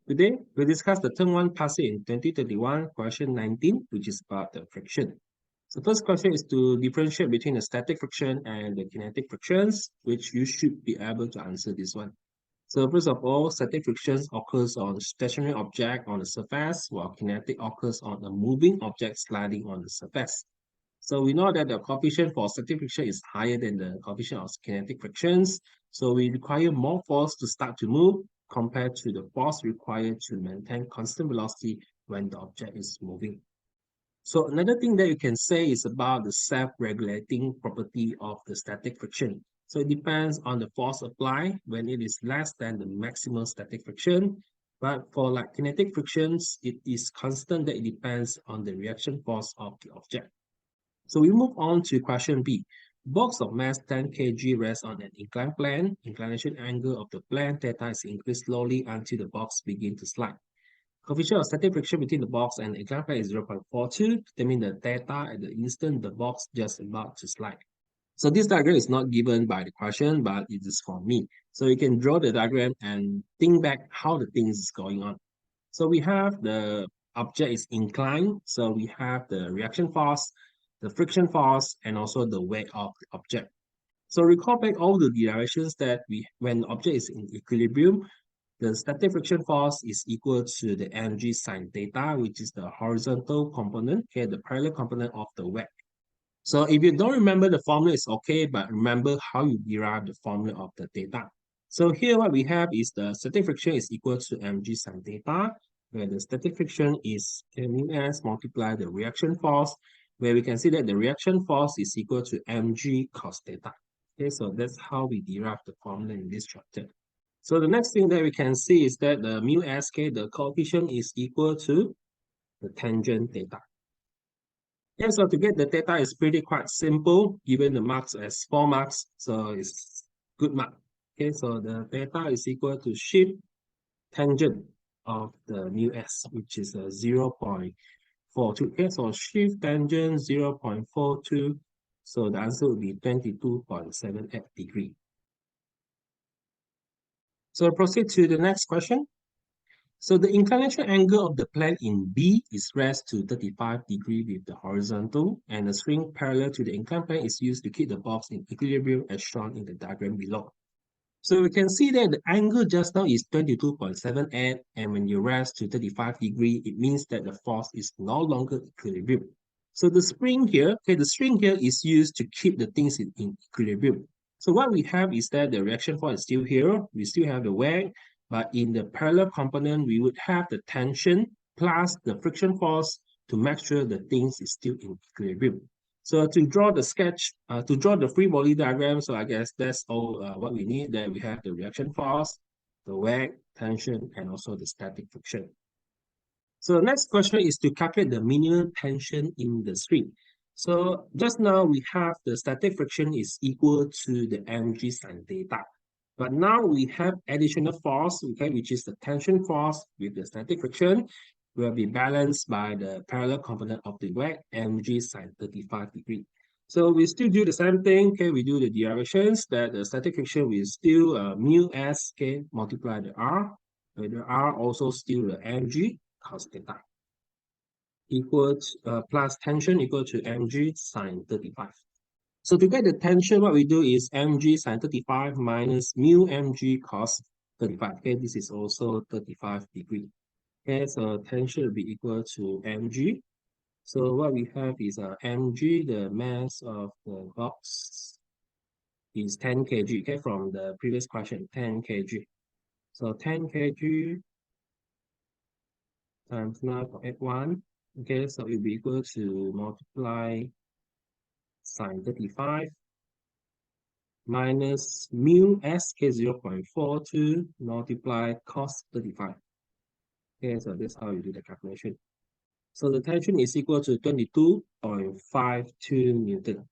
Today, we'll discuss the term 1 Past Year in 2021, question 19, which is about the friction. So first question is to differentiate between the static friction and the kinetic frictions, which you should be able to answer this one. So first of all, static frictions occurs on a stationary object on the surface, while kinetic occurs on a moving object sliding on the surface. So we know that the coefficient for static friction is higher than the coefficient of kinetic frictions. So we require more force to start to move compared to the force required to maintain constant velocity when the object is moving. So another thing that you can say is about the self-regulating property of the static friction. So it depends on the force applied when it is less than the maximal static friction. But for like kinetic frictions, it is constant that it depends on the reaction force of the object. So we move on to question B. Box of mass 10 kg rests on an inclined plane. Inclination angle of the plane theta is increased slowly until the box begins to slide. Coefficient of static friction between the box and the inclined plane is 0.42, determine the theta at the instant the box just about to slide. So this diagram is not given by the question, but it is for me. So you can draw the diagram and think back how the things is going on. So we have the object is inclined, so we have the reaction force, the friction force, and also the weight of the object. So recall back all the derivations that when the object is in equilibrium, the static friction force is equal to the mg sine theta, which is the horizontal component, okay, the parallel component of the weight. So if you don't remember the formula, it's okay, but remember how you derive the formula of the theta. So here what we have is the static friction is equal to mg sine theta, where the static friction is mu s multiply the reaction force, where we can see that the reaction force is equal to mg cos theta. Okay, so that's how we derive the formula in this chapter. So the next thing that we can see is that the mu sk, the coefficient is equal to the tangent theta. Yeah, so to get the theta is pretty quite simple, given the marks as 4 marks, so it's good mark. Okay, so the theta is equal to shift tangent of the mu s, which is 0.42. Okay, so shift tangent 0.42, so the answer will be 22.78 degree. So proceed to the next question. So the inclination angle of the plane in B is raised to 35 degrees with the horizontal, and the string parallel to the inclined plane is used to keep the box in equilibrium as shown in the diagram below. So we can see that the angle just now is 22.78, and when you raise to 35 degrees, it means that the force is no longer equilibrium. So the spring here, okay, the string here is used to keep the things in equilibrium. So what we have is that the reaction force is still here, we still have the weight, but in the parallel component, we would have the tension plus the friction force to make sure the things is still in equilibrium. So to draw the sketch, to draw the free body diagram, so I guess that's all what we need. Then we have the reaction force, the weight, tension, and also the static friction. So the next question is to calculate the minimum tension in the string. So just now we have the static friction is equal to the mg sine theta. But now we have additional force, okay, which is the tension force with the static friction, will be balanced by the parallel component of the weight, mg sine 35 degree. So we still do the same thing, okay, we do the derivations that the static friction will still mu s, okay, multiply the r, where the r also still the mg cos theta, equal to, plus tension equal to mg sine 35. So to get the tension, what we do is mg sine 35 minus mu mg cos 35. Okay, this is also 35 degree. Okay, so tension will be equal to mg. So what we have is mg, the mass of the box is 10 kg. Okay, from the previous question, 10 kg. So 10 kg times 9.81. Okay, so it will be equal to multiply sine 35 minus mu sk 0.42 multiply cos 35. Okay, so that's how you do the calculation. So the tension is equal to 22.52 Newton.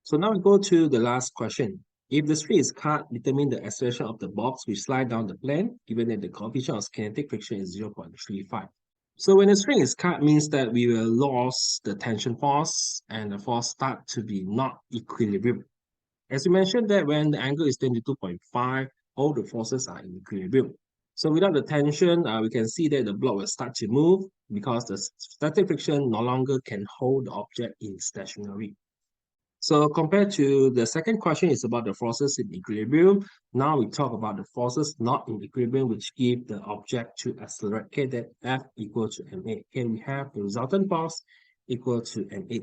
So now we go to the last question. If the string is cut, determine the acceleration of the box which slide down the plane, given that the coefficient of kinetic friction is 0.35. So when the string is cut means that we will lose the tension force and the force start to be not equilibrium. As we mentioned that when the angle is 22.5, all the forces are in equilibrium. So without the tension, we can see that the block will start to move because the static friction no longer can hold the object in stationary. So compared to the second question is about the forces in equilibrium. Now we talk about the forces not in equilibrium, which give the object to accelerate. Okay, that F equal to ma. Okay, we have the resultant force equal to ma.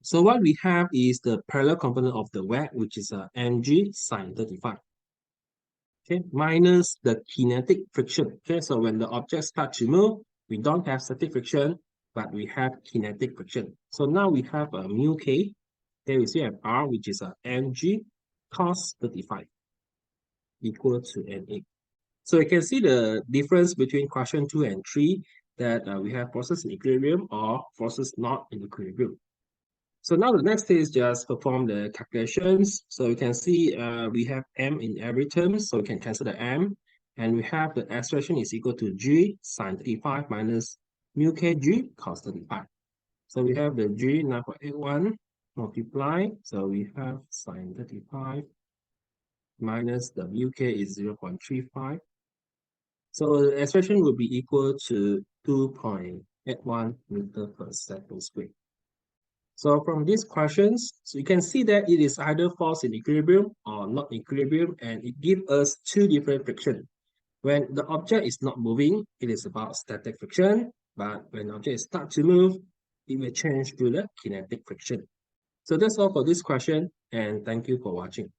So what we have is the parallel component of the web, which is a mg sine 35. Okay, minus the kinetic friction. Okay, so when the object starts to move, we don't have static friction, but we have kinetic friction. So now we have a mu k. There we see an r, which is a mg cos 35 equal to ma. So you can see the difference between question 2 and 3, that we have forces in equilibrium or forces not in equilibrium. So now the next is just perform the calculations. So you can see we have m in every term, so we can cancel the m. And we have the expression is equal to g sine 35 minus mu kg cos 35. So we have the g 9.81 multiply. So we have sine 35 minus the mu k is 0.35. So the expression will be equal to 2.81 meter per second squared. So from these questions, so you can see that it is either force in equilibrium or not equilibrium, and it gives us two different friction. When the object is not moving, it is about static friction, but when the object starts to move, it will change to the kinetic friction. So that's all for this question, and thank you for watching.